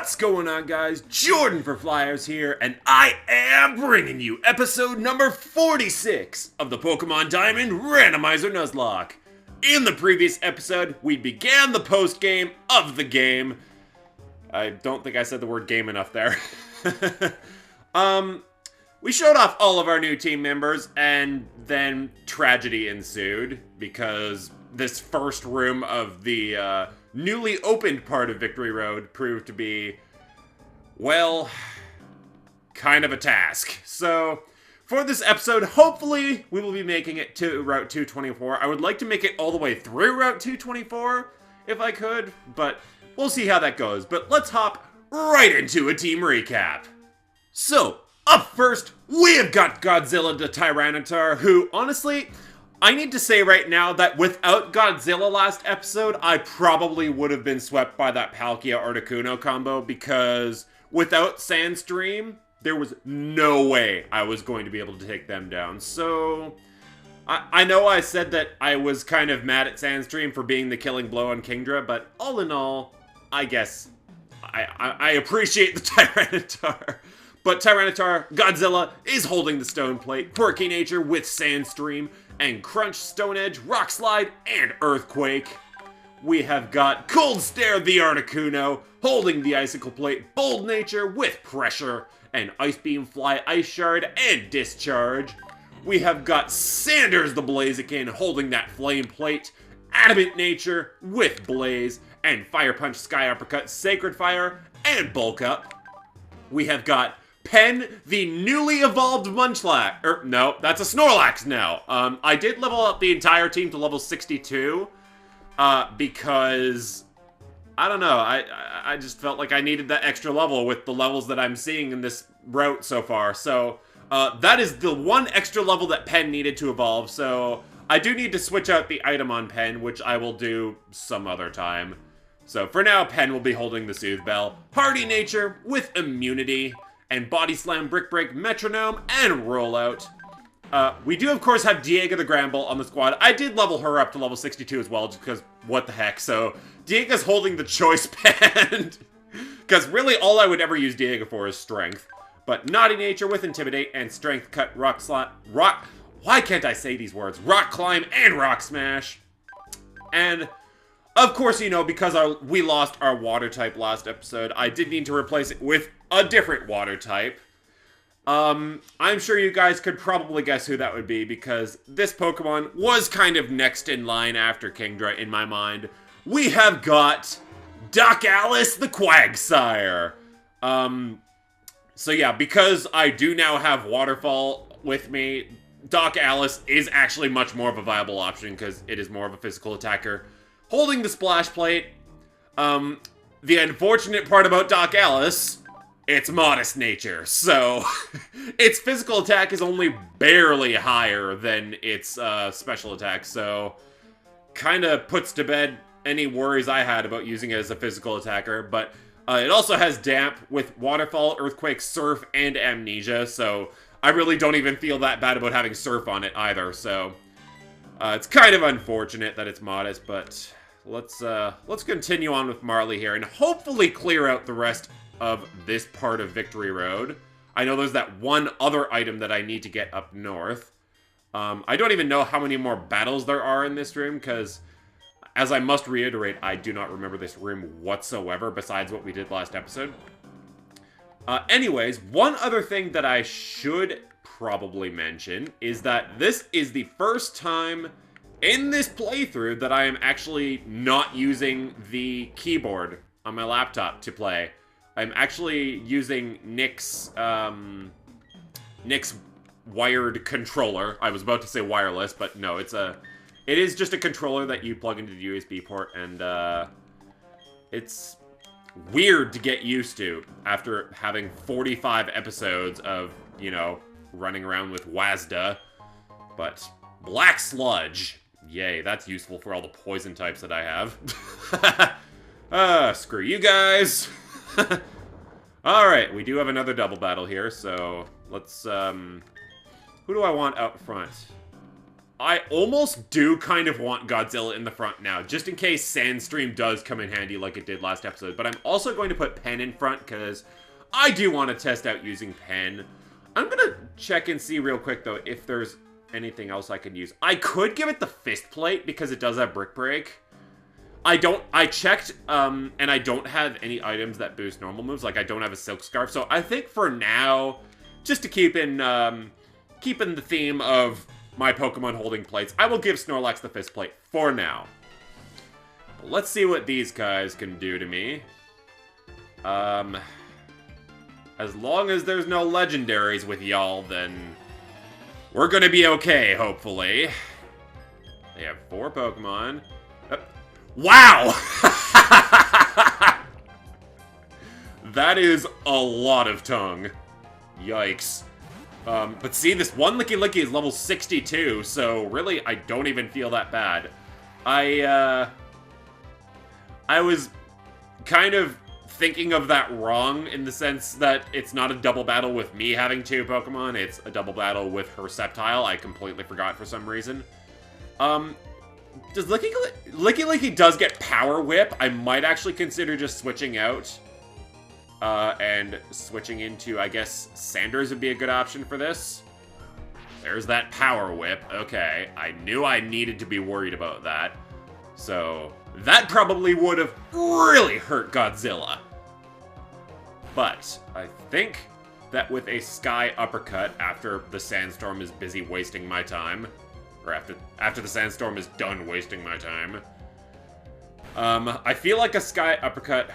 What's going on, guys? Jordan for Flyers here, and I am bringing you episode number 46 of the Pokemon Diamond Randomizer Nuzlocke. In the previous episode, we began the post-game of the game. I don't think I said the word game enough there. We showed off all of our new team members, and then tragedy ensued, because this first room of the newly opened part of Victory Road proved to be, well, kind of a task. So, for this episode, hopefully we will be making it to Route 224. I would like to make it all the way through Route 224, if I could, but we'll see how that goes. But let's hop right into a team recap. So, up first, we have got Godzilla the Tyranitar, who, honestly, I need to say right now that without Godzilla last episode, I probably would have been swept by that Palkia-Articuno combo, because without Sandstream, there was no way I was going to be able to take them down. So, I know I said that I was kind of mad at Sandstream for being the killing blow on Kingdra, but all in all, I guess I appreciate the Tyranitar. But Tyranitar, Godzilla, is holding the Stone Plate, Quirky Nature with Sandstream, and Crunch, Stone Edge, Rock Slide, and Earthquake. We have got Cold Stare the Articuno, holding the Icicle Plate, Bold Nature with Pressure, and Ice Beam Fly, Ice Shard, and Discharge. We have got Sanders the Blaziken, holding that Flame Plate, Adamant Nature with Blaze, and Fire Punch, Sky Uppercut, Sacred Fire, and Bulk Up. We have got Pen, the newly evolved Munchlax. No, that's a Snorlax now. I did level up the entire team to level 62, because, I don't know, I just felt like I needed that extra level with the levels that I'm seeing in this route so far. So, that is the one extra level that Pen needed to evolve, so I do need to switch out the item on Pen, which I will do some other time. So, for now, Pen will be holding the Soothe Bell, Hardy Nature with Immunity, and Body Slam, Brick Break, Metronome, and Rollout. We do, of course, have Diego the Gramble on the squad. I did level her up to level 62 as well, just because, what the heck. So, Diego's holding the Choice Band. Because really, all I would ever use Diego for is Strength. But Naughty Nature with Intimidate, and Strength Cut, why can't I say these words? Rock Climb, and Rock Smash. And, of course, you know, because we lost our Water type last episode, I did need to replace it with a different Water type. I'm sure you guys could probably guess who that would be, because this Pokemon was kind of next in line after Kingdra in my mind. We have got Doc Alice the Quagsire. So yeah, because I do now have Waterfall with me, Doc Alice is actually much more of a viable option, because it is more of a physical attacker. Holding the Splash Plate, the unfortunate part about Doc Alice, it's Modest Nature, so its physical attack is only barely higher than its special attack, so kind of puts to bed any worries I had about using it as a physical attacker. But it also has Damp with Waterfall, Earthquake, Surf, and Amnesia, so I really don't even feel that bad about having Surf on it either, so it's kind of unfortunate that it's Modest, but let's continue on with Marley here and hopefully clear out the rest of this part of Victory Road. I know there's that one other item that I need to get up north. I don't even know how many more battles there are in this room, because, as I must reiterate, I do not remember this room whatsoever, besides what we did last episode. Anyways, one other thing that I should probably mention is that this is the first time in this playthrough that I am actually not using the keyboard on my laptop to play. I'm actually using Nick's wired controller. I was about to say wireless, but no, it is just a controller that you plug into the USB port, and it's weird to get used to after having 45 episodes of, you know, running around with WASDA. But Black Sludge, yay, that's useful for all the poison types that I have. Screw you guys. Alright, we do have another double battle here, so let's, who do I want out front? I almost do kind of want Godzilla in the front now, just in case Sandstream does come in handy like it did last episode. But I'm also going to put Pen in front, because I do want to test out using Pen. I'm going to check and see real quick, though, if there's anything else I can use. I could give it the Fist Plate, because it does have Brick Break. I checked, and I don't have any items that boost normal moves. Like, I don't have a Silk Scarf. So I think for now, just to keep in the theme of my Pokemon holding plates, I will give Snorlax the Fist Plate for now. But let's see what these guys can do to me. As long as there's no legendaries with y'all, then we're gonna be okay, hopefully. They have 4 Pokemon. Wow! That is a lot of tongue. Yikes. But see, this one Licky Licky is level 62, so really, I don't even feel that bad. I was kind of thinking of that wrong, in the sense that it's not a double battle with me having 2 Pokemon, it's a double battle with her Sceptile. I completely forgot for some reason. Does Licky Licky does get Power Whip. I might actually consider just switching out. And switching into, I guess, Sanders would be a good option for this. There's that Power Whip. Okay, I knew I needed to be worried about that. So, that probably would have really hurt Godzilla. But, I think that with a Sky Uppercut, after the Sandstorm is busy wasting my time, or after the Sandstorm is done wasting my time, I feel like a Sky Uppercut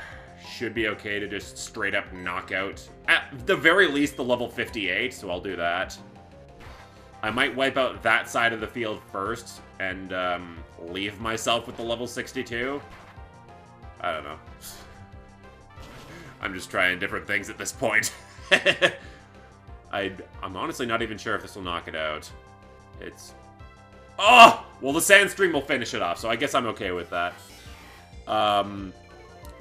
should be okay to just straight up knock out, at the very least, the level 58, so I'll do that. I might wipe out that side of the field first, and leave myself with the level 62. I don't know. I'm just trying different things at this point. I'm honestly not even sure if this will knock it out. It's... Oh! Well, the Sandstream will finish it off, so I guess I'm okay with that.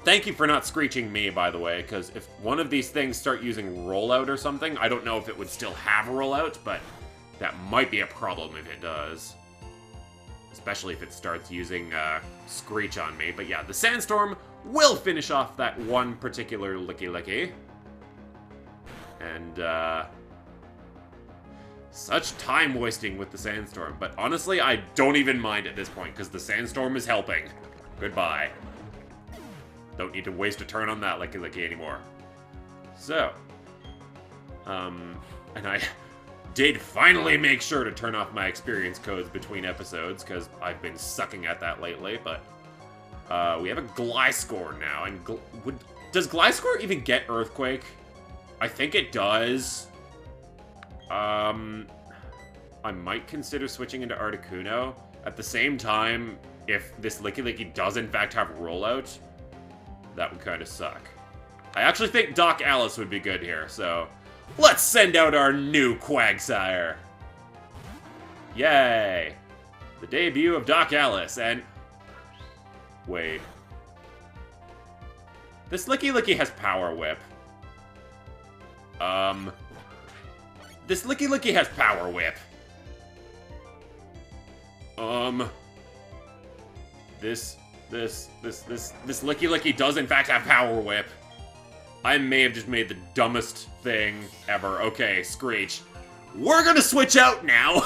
Thank you for not screeching me, by the way, because if one of these things start using Rollout or something, I don't know if it would still have a Rollout, but that might be a problem if it does. Especially if it starts using Screech on me. But yeah, the Sandstorm will finish off that one particular Licky Licky. And, such time wasting with the Sandstorm. But honestly, I don't even mind at this point, because the Sandstorm is helping. Goodbye. Don't need to waste a turn on that Licky Licky anymore. So, and I did finally make sure to turn off my experience codes between episodes, because I've been sucking at that lately, but we have a Gliscor now, and does Gliscor even get Earthquake? I think it does. I might consider switching into Articuno. At the same time, if this Licky Licky does in fact have Rollout, that would kind of suck. I actually think Doc Alice would be good here, so let's send out our new Quagsire. Yay! The debut of Doc Alice, and... Wait. This Licky Licky has Power Whip. This Licky Licky has Power Whip. This Licky Licky does in fact have Power Whip. I may have just made the dumbest thing ever. Okay, Screech. We're gonna switch out now!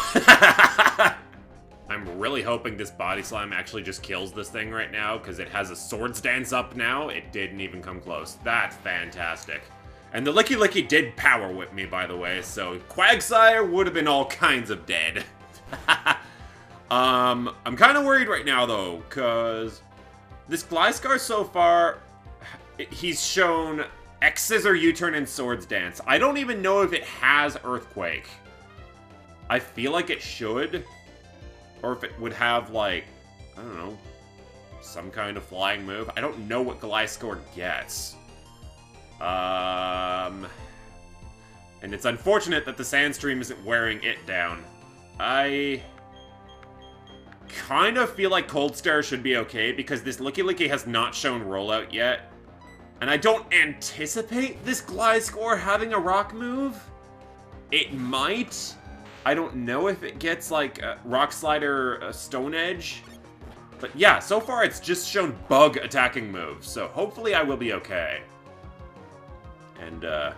I'm really hoping this Body Slam actually just kills this thing right now, because it has a Swords Dance up now. It didn't even come close. That's fantastic. And the Licky Licky did Power Whip me, by the way, so Quagsire would have been all kinds of dead. I'm kind of worried right now, though, because this Gliscor so far, he's shown X-Scissor, U-Turn, and Swords Dance. I don't even know if it has Earthquake. I feel like it should. Or if it would have, like, I don't know, some kind of flying move. I don't know what Gliscor gets. And it's unfortunate that the Sandstream isn't wearing it down. I kind of feel like Cold Stare should be okay, because this Licky Licky has not shown Rollout yet. And I don't anticipate this Gliscor having a rock move. It might, I don't know if it gets, like, Rock Slider Stone Edge. But yeah, so far it's just shown bug attacking moves, so hopefully I will be okay. And, oh,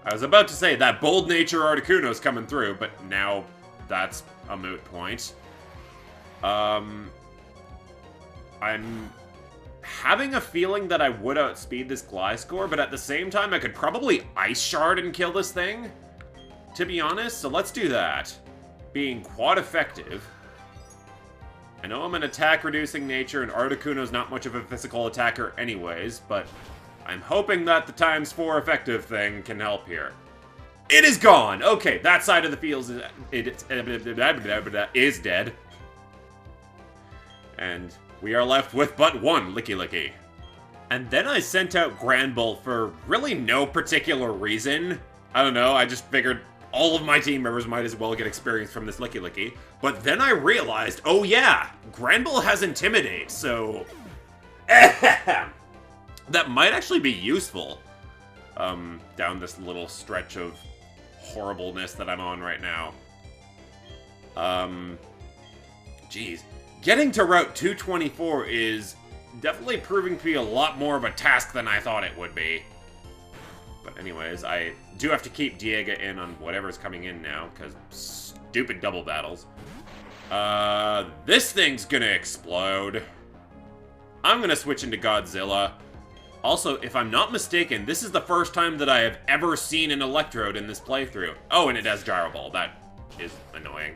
I was about to say that Bold Nature Articuno's coming through, but now that's a moot point. I'm having a feeling that I would outspeed this Gliscor, but at the same time I could probably Ice Shard and kill this thing, to be honest, so let's do that. Being quad effective. I know I'm an attack-reducing nature, and Articuno's not much of a physical attacker anyways, but I'm hoping that the ×4 effective thing can help here. It is gone! Okay, that side of the field is dead. And we are left with but one Licky Licky. And then I sent out Granbull for really no particular reason. I don't know, I just figured all of my team members might as well get experience from this Licky Licky. But then I realized, oh yeah, Granbull has Intimidate, so... that might actually be useful. Down this little stretch of horribleness that I'm on right now. Geez. Getting to Route 224 is definitely proving to be a lot more of a task than I thought it would be. But anyways, I do have to keep Diega in on whatever's coming in now, because stupid double battles. This thing's gonna explode. I'm gonna switch into Godzilla. Also, if I'm not mistaken, this is the first time that I have ever seen an Electrode in this playthrough. Oh, and it has Gyro Ball. That is annoying.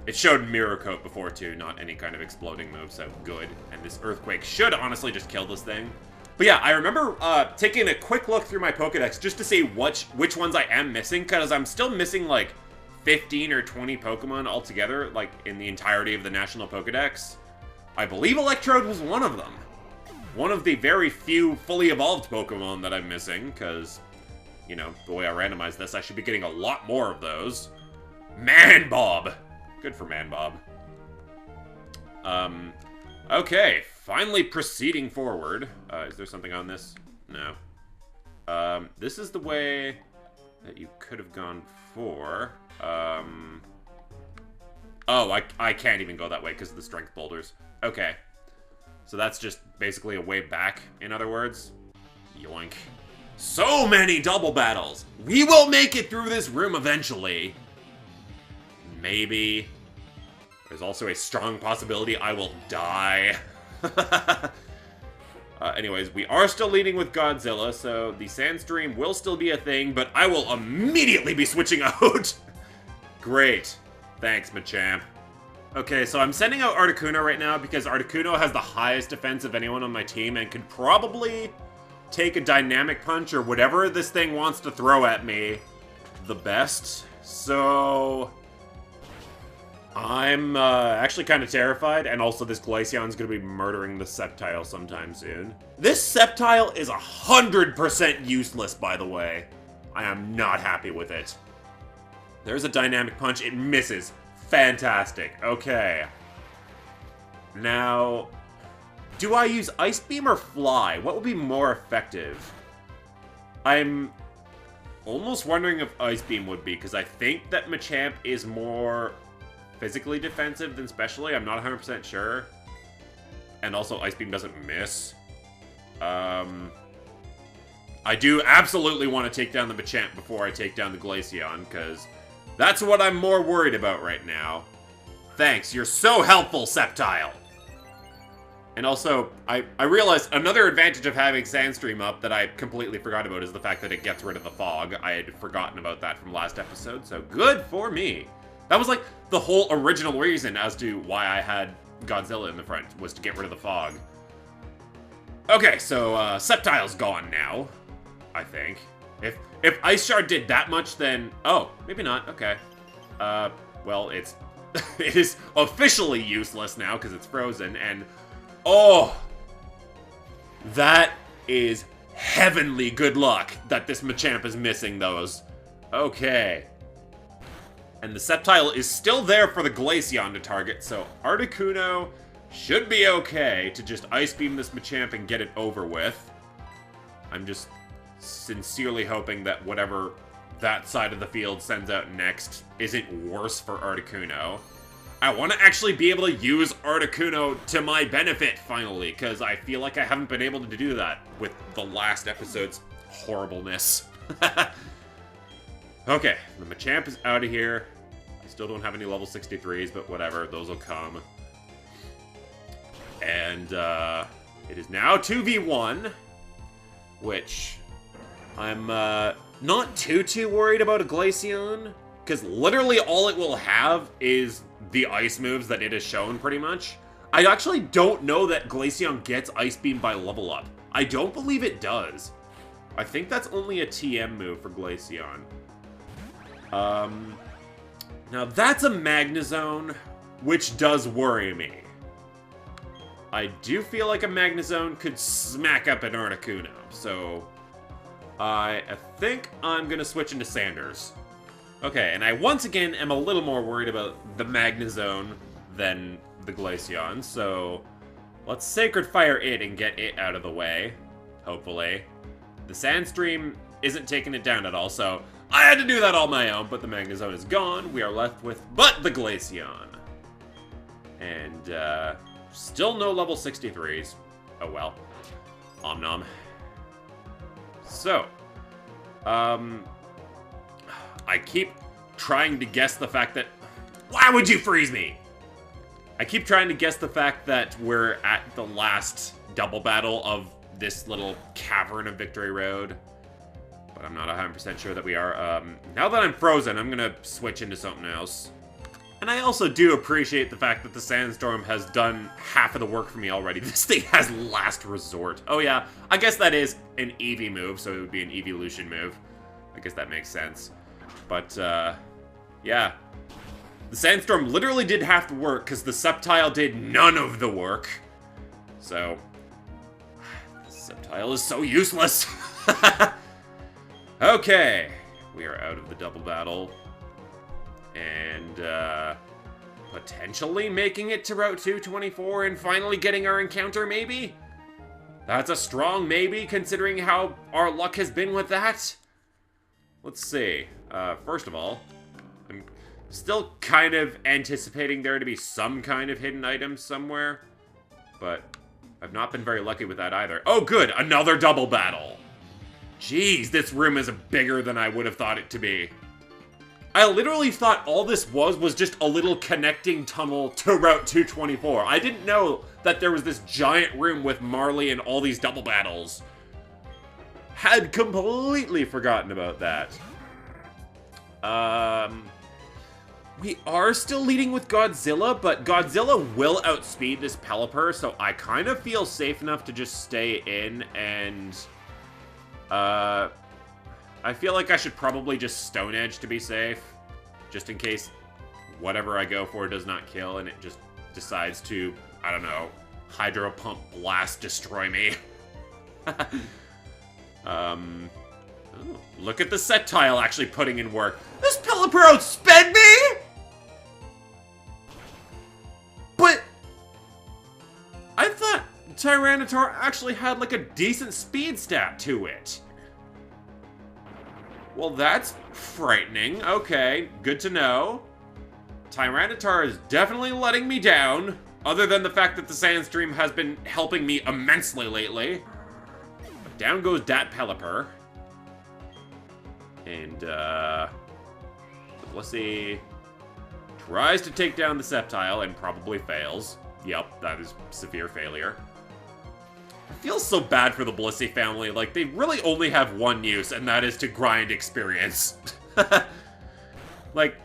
It showed Mirror Coat before, too, not any kind of exploding move, so good. And this Earthquake should honestly just kill this thing. But yeah, I remember taking a quick look through my Pokedex just to see which ones I am missing, because I'm still missing, like, 15 or 20 Pokemon altogether, like, in the entirety of the National Pokedex. I believe Electrode was one of them. One of the very few fully evolved Pokemon that I'm missing, because, you know, the way I randomized this, I should be getting a lot more of those. Manbob! Good for Manbob. Okay, finally proceeding forward. Is there something on this? No. This is the way that you could have gone before. Oh, I can't even go that way because of the strength boulders. Okay. So that's just basically a way back, in other words. Yoink. So many double battles! We will make it through this room eventually. Maybe. There's also a strong possibility I will die. Anyways, we are still leading with Godzilla, so the Sandstream will still be a thing, but I will immediately be switching out. Great. Thanks, Machamp. Okay, so I'm sending out Articuno right now because Articuno has the highest defense of anyone on my team and could probably take a Dynamic Punch or whatever this thing wants to throw at me the best. So I'm actually kind of terrified, and also this Glaceon's gonna be murdering the Sceptile sometime soon. This Sceptile is 100% useless, by the way. I am not happy with it. There's a Dynamic Punch, it misses. Fantastic, okay. Now, do I use Ice Beam or Fly? What would be more effective? I'm almost wondering if Ice Beam would be, because I think that Machamp is more physically defensive than specially. I'm not 100% sure. And also, Ice Beam doesn't miss. I do absolutely want to take down the Machamp before I take down the Glaceon, because that's what I'm more worried about right now. Thanks, you're so helpful, Sceptile! And also, I realized another advantage of having Sandstream up that I completely forgot about is the fact that it gets rid of the fog. I had forgotten about that from last episode, so good for me. That was like the whole original reason as to why I had Godzilla in the front, was to get rid of the fog. Okay, so Sceptile's gone now, I think. If Ice Shard did that much, then... Oh, maybe not. Okay. Well, it is officially useless now because it's frozen, and... Oh! That is heavenly good luck that this Machamp is missing those. Okay. And the Sceptile is still there for the Glaceon to target, so Articuno should be okay to just Ice Beam this Machamp and get it over with. I'm just sincerely hoping that whatever that side of the field sends out next isn't worse for Articuno. I want to actually be able to use Articuno to my benefit, finally, because I feel like I haven't been able to do that with the last episode's horribleness. Okay, the Machamp is out of here. I still don't have any level 63s, but whatever, those will come. And, it is now 2v1, which I'm, not too worried about a Glaceon, because literally all it will have is the ice moves that it has shown, pretty much. I actually don't know that Glaceon gets Ice Beam by level up. I don't believe it does. I think that's only a TM move for Glaceon. Now that's a Magnezone, which does worry me. I do feel like a Magnezone could smack up an Articuno, so I think I'm gonna switch into Sanders. Okay, and I once again am a little more worried about the Magnezone than the Glaceon, so let's Sacred Fire it and get it out of the way, hopefully. The Sandstream isn't taking it down at all, so I had to do that all my own, but the Magnezone is gone. We are left with but the Glaceon. And, still no level 63s. Oh well. Om nom. So, I keep trying to guess the fact that... Why would you freeze me? I keep trying to guess the fact that we're at the last double battle of this little cavern of Victory Road. But I'm not 100% sure that we are. Now that I'm frozen, I'm gonna switch into something else. And I also do appreciate the fact that the Sandstorm has done half of the work for me already. This thing has Last Resort. Oh yeah, I guess that is an Eevee move, so it would be an Evolution move. I guess that makes sense. But, yeah. The Sandstorm literally did half the work, because the Sceptile did none of the work. So, the Sceptile is so useless. Okay, we are out of the double battle. And, potentially making it to Route 224 and finally getting our encounter, maybe? That's a strong maybe, considering how our luck has been with that. Let's see. First of all, I'm still kind of anticipating there to be some kind of hidden item somewhere, but I've not been very lucky with that either. Oh, good! Another double battle! Jeez, this room is bigger than I would have thought it to be. I literally thought all this was just a little connecting tunnel to Route 224. I didn't know that there was this giant room with Marley and all these double battles. Had completely forgotten about that. We are still leading with Godzilla, but Godzilla will outspeed this Pelipper, so I kind of feel safe enough to just stay in and... I feel like I should probably just Stone Edge to be safe, just in case whatever I go for does not kill and it just decides to, I don't know, Hydro Pump Blast destroy me. Oh, look at the Sceptile actually putting in work. This Pelipper outsped me? But I thought Tyranitar actually had like a decent speed stat to it. Well, that's frightening. Okay, good to know. Tyranitar is definitely letting me down, other than the fact that the Sandstream has been helping me immensely lately. But down goes that Pelipper. And, the Blissey tries to take down the Sceptile and probably fails. Yep, that is severe failure. I feel so bad for the Blissey family. Like, they really only have one use, and that is to grind experience. Like,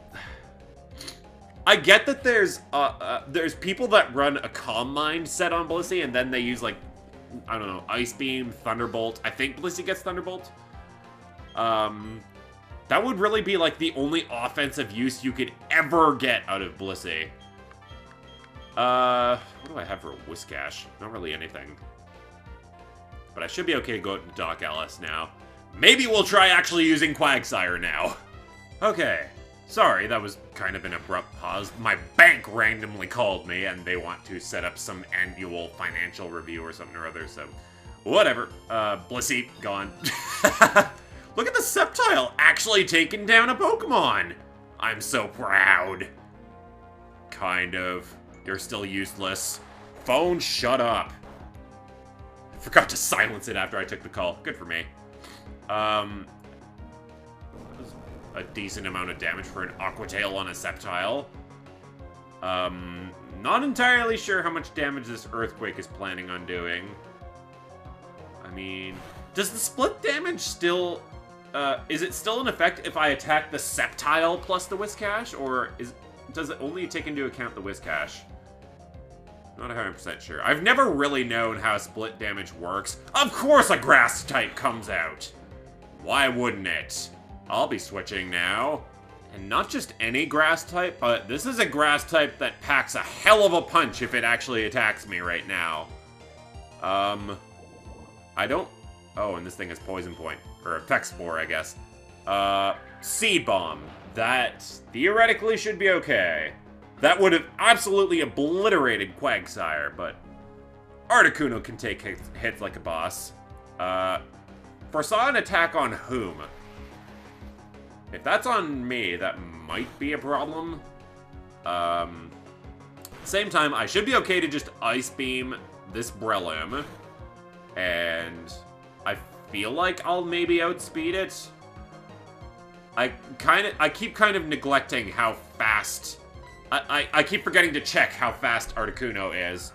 I get that there's people that run a Calm Mind set on Blissey, and then they use, like, I don't know, Ice Beam, Thunderbolt. I think Blissey gets Thunderbolt. That would really be, like, the only offensive use you could ever get out of Blissey. What do I have for Whiscash? Not really anything. But I should be okay to go to Doc Ellis now. Maybe we'll try actually using Quagsire now. Okay. Sorry, that was kind of an abrupt pause. My bank randomly called me, and they want to set up some annual financial review or something or other, so... Whatever. Blissey, gone. Look at the Sceptile actually taking down a Pokemon! I'm so proud. Kind of. You're still useless. Phone, shut up. I forgot to silence it after I took the call. Good for me. That was a decent amount of damage for an Aqua Tail on a Sceptile. Not entirely sure how much damage this Earthquake is planning on doing. I mean, does the split damage still... is it still in effect if I attack the Sceptile plus the Whiscash, or does it only take into account the Whiscash? Not 100% sure. I've never really known how split damage works. Of course a Grass type comes out! Why wouldn't it? I'll be switching now. And not just any Grass type, but this is a Grass type that packs a hell of a punch if it actually attacks me right now. I don't... Oh, and this thing has Poison Point. Or Effect Spore, I guess. Seed Bomb. That theoretically should be okay. That would have absolutely obliterated Quagsire, but Articuno can take hits like a boss. Foresaw an attack on whom? If that's on me, that might be a problem. Same time, I should be okay to just Ice Beam this Breloom. And I feel like I'll maybe outspeed it. I keep kind of neglecting how fast... I keep forgetting to check how fast Articuno is.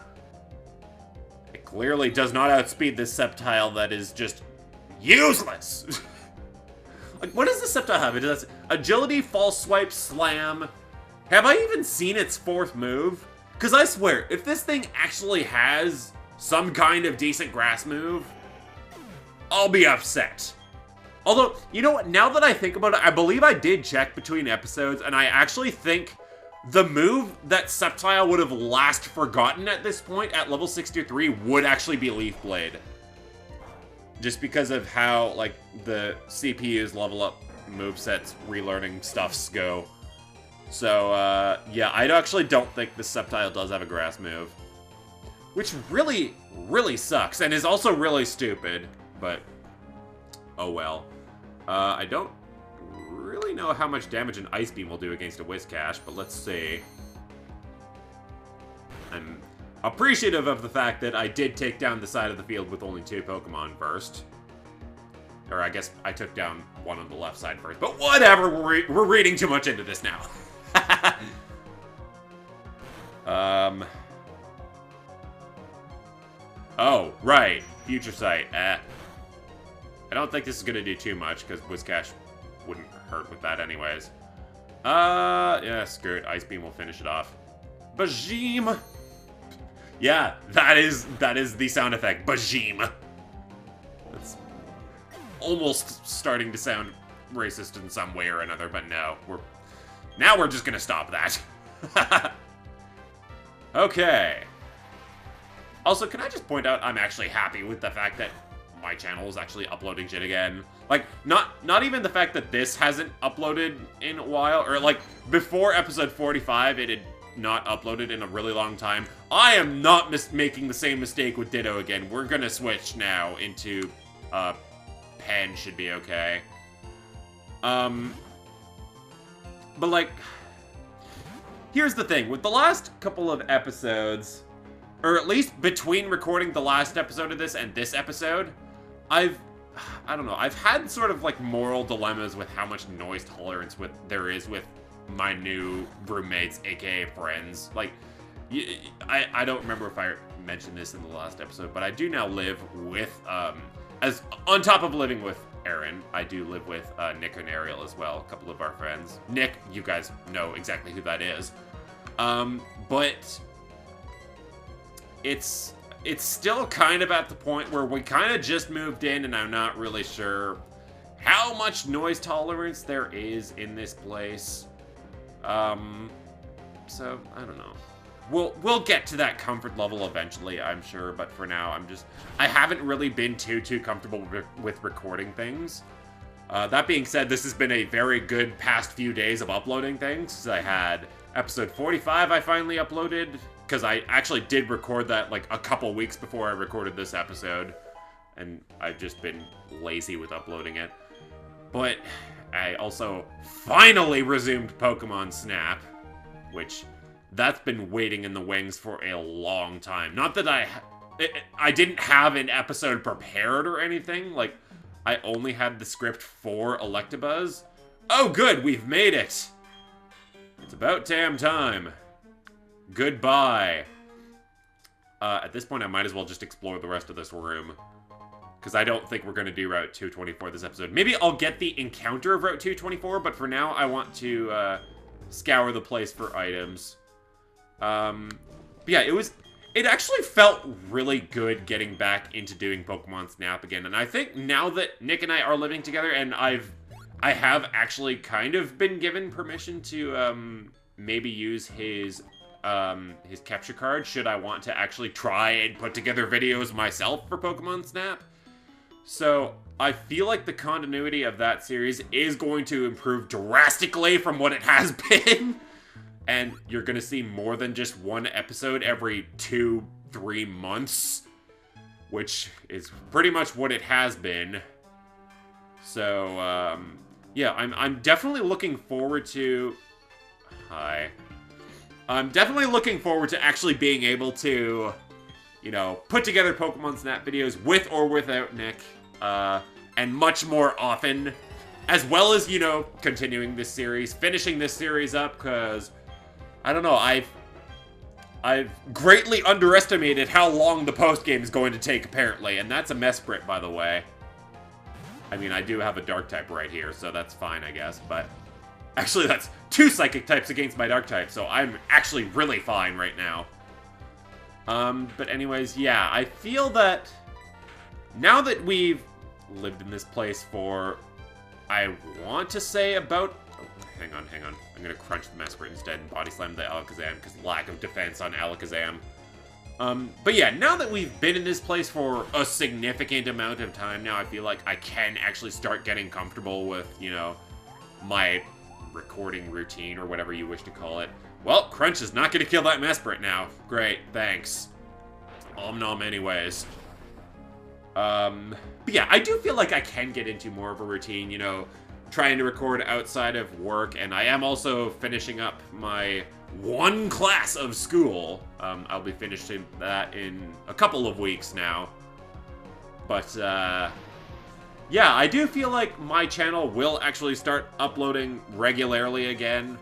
It clearly does not outspeed this Sceptile that is just useless. Like, what does the Sceptile have? It does Agility, False Swipe, Slam. Have I even seen its fourth move? Because I swear, if this thing actually has some kind of decent grass move, I'll be upset. Although, you know what? Now that I think about it, I believe I did check between episodes, and I actually think the move that Sceptile would have last forgotten at this point, at level 63, would actually be Leaf Blade. Just because of how, like, the CPU's level up movesets, relearning stuffs go. So, yeah, I actually don't think the Sceptile does have a grass move. Which really, really sucks, and is also really stupid, but oh well. I don't really know how much damage an Ice Beam will do against a Whiscash, but let's see. I'm appreciative of the fact that I did take down the side of the field with only 2 Pokemon first. Or I guess I took down one on the left side first. But whatever, we're reading too much into this now. Oh, right. Future Sight. I don't think this is going to do too much, because Whiscash wouldn't hurt with that anyways. Yeah, screw it. Ice Beam will finish it off. Bajim! Yeah, that is the sound effect. Bajim! That's almost starting to sound racist in some way or another, but no. Now we're just gonna stop that. Okay. Also, can I just point out I'm actually happy with the fact that my channel is actually uploading shit again. Like, not even the fact that this hasn't uploaded in a while, or like, before episode 45, it had not uploaded in a really long time. I am not making the same mistake with Ditto again. We're gonna switch now into, Pen should be okay. But like, here's the thing. With the last couple of episodes, or at least between recording the last episode of this and this episode, I don't know, I've had sort of like moral dilemmas with how much noise tolerance there is with my new roommates, aka friends. Like, I don't remember if I mentioned this in the last episode, but I do now live with, as on top of living with Aaron, I do live with Nick and Ariel as well, a couple of our friends. Nick, you guys know exactly who that is. But it's still kind of at the point where we kind of just moved in, and I'm not really sure how much noise tolerance there is in this place. So, I don't know. We'll get to that comfort level eventually, I'm sure, but for now, I haven't really been too comfortable with recording things. That being said, this has been a very good past few days of uploading things. I had episode 45 I finally uploaded, because I actually did record that like a couple weeks before I recorded this episode, and I've just been lazy with uploading it. But I also finally resumed Pokemon Snap, which that's been waiting in the wings for a long time. Not that I didn't have an episode prepared or anything. Like, I only had the script for Electabuzz. Oh, good, we've made it. It's about damn time. Goodbye. At this point, I might as well just explore the rest of this room, because I don't think we're going to do Route 224 this episode. Maybe I'll get the encounter of Route 224, but for now, I want to scour the place for items. But yeah, it actually felt really good getting back into doing Pokemon Snap again. And I think now that Nick and I are living together, and I have actually kind of been given permission to maybe use his capture card, should I want to actually try and put together videos myself for Pokemon Snap. So I feel like the continuity of that series is going to improve drastically from what it has been. And you're going to see more than just one episode every 2-3 months, which is pretty much what it has been. So, yeah, I'm definitely looking forward to... Hi. I'm definitely looking forward to actually being able to, you know, put together Pokemon Snap videos with or without Nick, and much more often, as well as, you know, continuing this series, finishing this series up, because, I don't know, I've greatly underestimated how long the post-game is going to take, apparently, and that's a Mesprit, by the way. I mean, I do have a Dark-type right here, so that's fine, I guess, but... Actually, that's 2 Psychic types against my Dark-type, so I'm actually really fine right now. But anyways, yeah, I feel that now that we've lived in this place for, I want to say about... Oh, hang on. I'm gonna crunch the Mesprit instead and Body Slam the Alakazam, because lack of defense on Alakazam. But yeah, now that we've been in this place for a significant amount of time now, I feel like I can actually start getting comfortable with, you know, my recording routine, or whatever you wish to call it. Well, Crunch is not going to kill that Mesprit now. Great, thanks. Om nom anyways. But yeah, I do feel like I can get into more of a routine, you know, trying to record outside of work, and I am also finishing up my 1 class of school. I'll be finishing that in a couple of weeks now. But, yeah, I do feel like my channel will actually start uploading regularly again,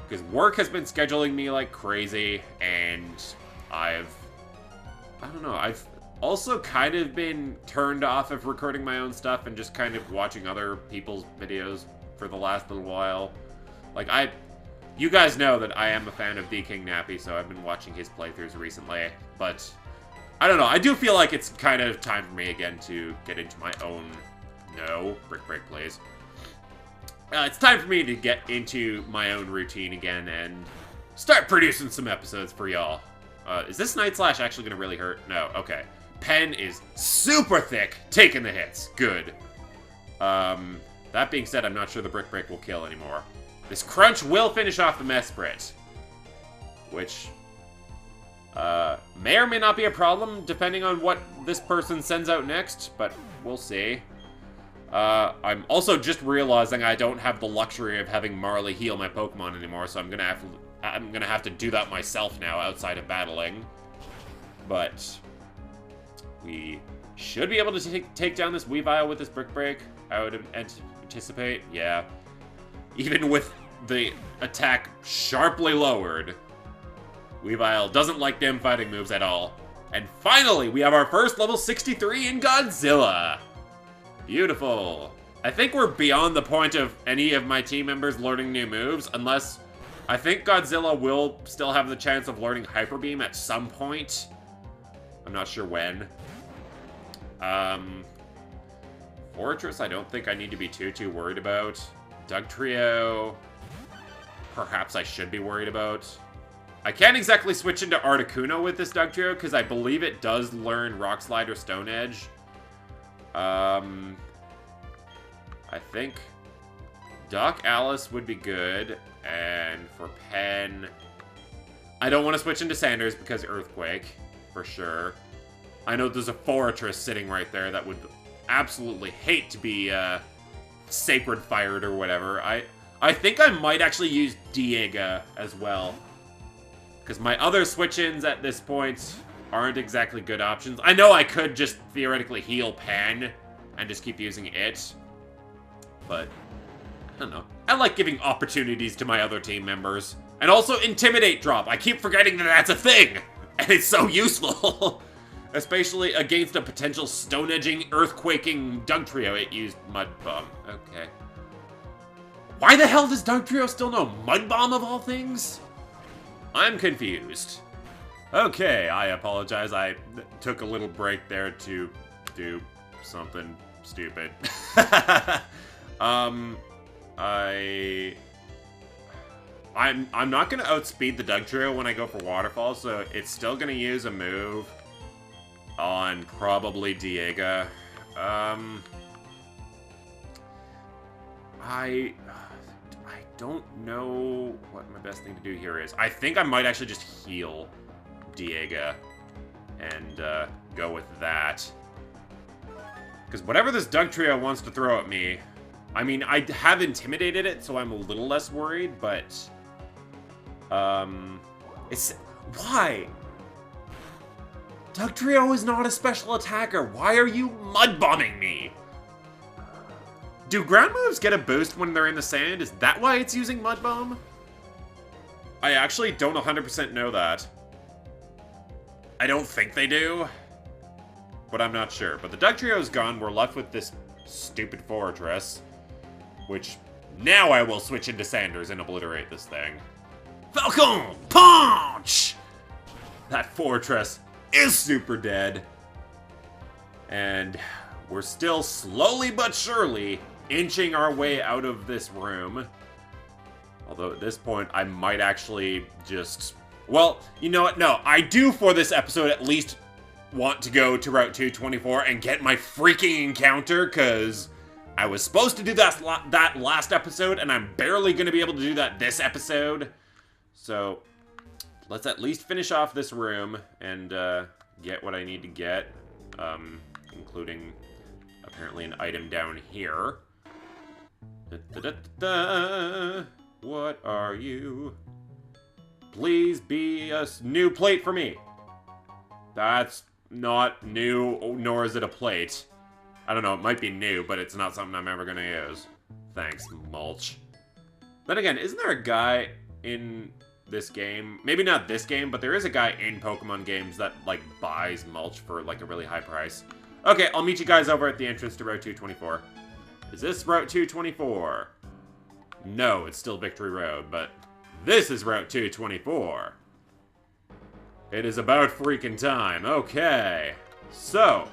because work has been scheduling me like crazy, and I've also kind of been turned off of recording my own stuff and just kind of watching other people's videos for the last little while. Like, you guys know that I am a fan of D. King Nappy, so I've been watching his playthroughs recently, but I don't know, I do feel like it's kind of time for me again to get into my own... No, brick, please. It's time for me to get into my own routine again and start producing some episodes for y'all. Is this Night Slash actually gonna really hurt? No, okay. Pen is super thick, taking the hits. Good. That being said, I'm not sure the brick will kill anymore. This Crunch will finish off the Mesprit, which may or may not be a problem, depending on what this person sends out next, but we'll see. I'm also just realizing I don't have the luxury of having Marley heal my Pokemon anymore, so I'm gonna have to do that myself now outside of battling. But we should be able to take down this Weavile with this Brick Break, I would anticipate. Yeah. Even with the attack sharply lowered, Weavile doesn't like damn fighting moves at all. And finally, we have our first level 63 in Godzilla! Beautiful. I think we're beyond the point of any of my team members learning new moves, unless I think Godzilla will still have the chance of learning Hyper Beam at some point. I'm not sure when. Fortress, I don't think I need to be too worried about. Dugtrio, perhaps I should be worried about. I can't exactly switch into Articuno with this Dugtrio, because I believe it does learn Rock Slide or Stone Edge. I think Doc Alice would be good, and for Pen, I don't want to switch into Sanders because Earthquake, for sure. I know there's a Fortress sitting right there that would absolutely hate to be, Sacred Fired or whatever. I think I might actually use Diega as well. Because my other switch-ins at this point aren't exactly good options. I know I could just theoretically heal Pen and just keep using it. But, I don't know. I like giving opportunities to my other team members. And also Intimidate Drop. I keep forgetting that that's a thing. And it's so useful. Especially against a potential stone-edging, earthquaking Dugtrio. It used Mud Bomb. Okay. Why the hell does Dugtrio still know Mud Bomb of all things? I'm confused. Okay, I apologize. I took a little break there to do something stupid. I'm not gonna outspeed the Dugtrio when I go for Waterfall, so it's still gonna use a move on probably Diega. I don't know what my best thing to do here is. I think I might actually just heal Diega and go with that. Because whatever this Dugtrio wants to throw at me, I mean, I have intimidated it, so I'm a little less worried, but it's... Why? Dugtrio is not a special attacker. Why are you mud bombing me? Do ground moves get a boost when they're in the sand? Is that why it's using Mud Bomb? I actually don't 100% know that. I don't think they do, but I'm not sure. But the Dugtrio's gone. We're left with this stupid fortress, which now I will switch into Sanders and obliterate this thing. Falcon Punch! That fortress is super dead. And we're still slowly but surely inching our way out of this room. Although at this point, I might actually just... Well, you know what? No, I do for this episode at least want to go to Route 224 and get my freaking encounter, because I was supposed to do that last episode, and I'm barely going to be able to do that this episode. So, let's at least finish off this room and get what I need to get, including apparently an item down here. What are you? Please be a new plate for me. That's not new, nor is it a plate. I don't know, it might be new, but it's not something I'm ever gonna use. Thanks, mulch. Then again, isn't there a guy in this game? Maybe not this game, but there is a guy in Pokemon games that, like, buys mulch for, like, a really high price. Okay, I'll meet you guys over at the entrance to Route 224. Is this Route 224? No, it's still Victory Road, but this is Route 224. It is about freaking time. Okay. So,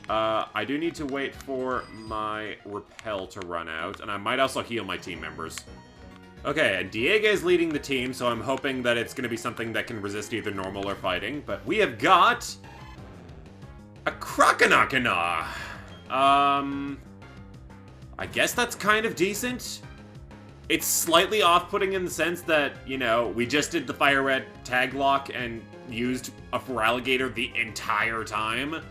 I do need to wait for my repel to run out, and I might also heal my team members. Okay, and Diega is leading the team, so I'm hoping that it's going to be something that can resist either normal or fighting, but we have got a Croconaw. I guess that's kind of decent. It's slightly off-putting in the sense that, you know, we just did the Fire Red tag lock and used a Feraligatr the entire time.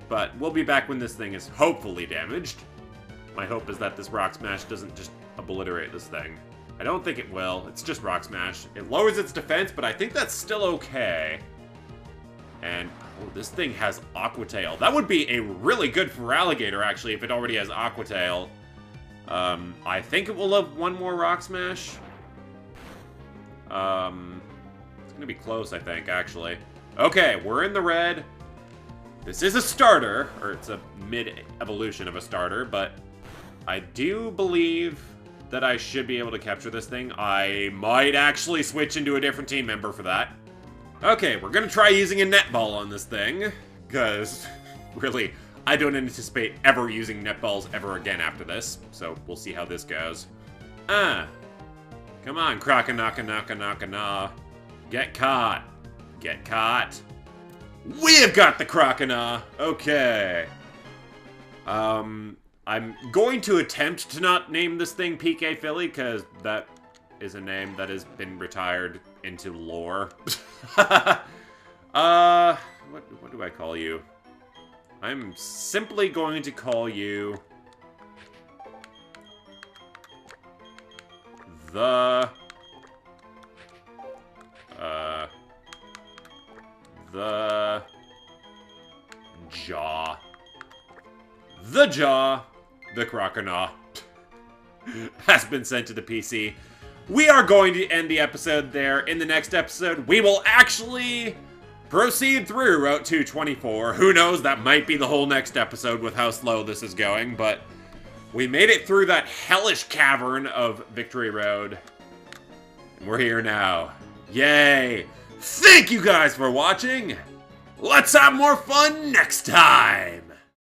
But we'll be back when this thing is hopefully damaged. My hope is that this Rock Smash doesn't just obliterate this thing. I don't think it will. It's just Rock Smash. It lowers its defense, but I think that's still okay. And oh, this thing has Aqua Tail. That would be a really good Feraligatr, actually, if it already has Aqua Tail. I think it will have one more Rock Smash. It's gonna be close, I think, actually. Okay, we're in the red. This is a starter, or it's a mid-evolution of a starter, but I do believe that I should be able to capture this thing. I might actually switch into a different team member for that. Okay, we're gonna try using a netball on this thing, because, really, I don't anticipate ever using netballs ever again after this, so we'll see how this goes. Come on, Croconaw. Get caught. Get caught. We have got the Croconaw! Okay. I'm going to attempt to not name this thing PK Philly, because that is a name that has been retired into lore. What do I call you? I'm simply going to call you The jaw. The jaw. The Croconaw has been sent to the PC. We are going to end the episode there. In the next episode, we will actually proceed through Route 224. Who knows, that might be the whole next episode with how slow this is going, but we made it through that hellish cavern of Victory Road. And we're here now. Yay! Thank you guys for watching! Let's have more fun next time!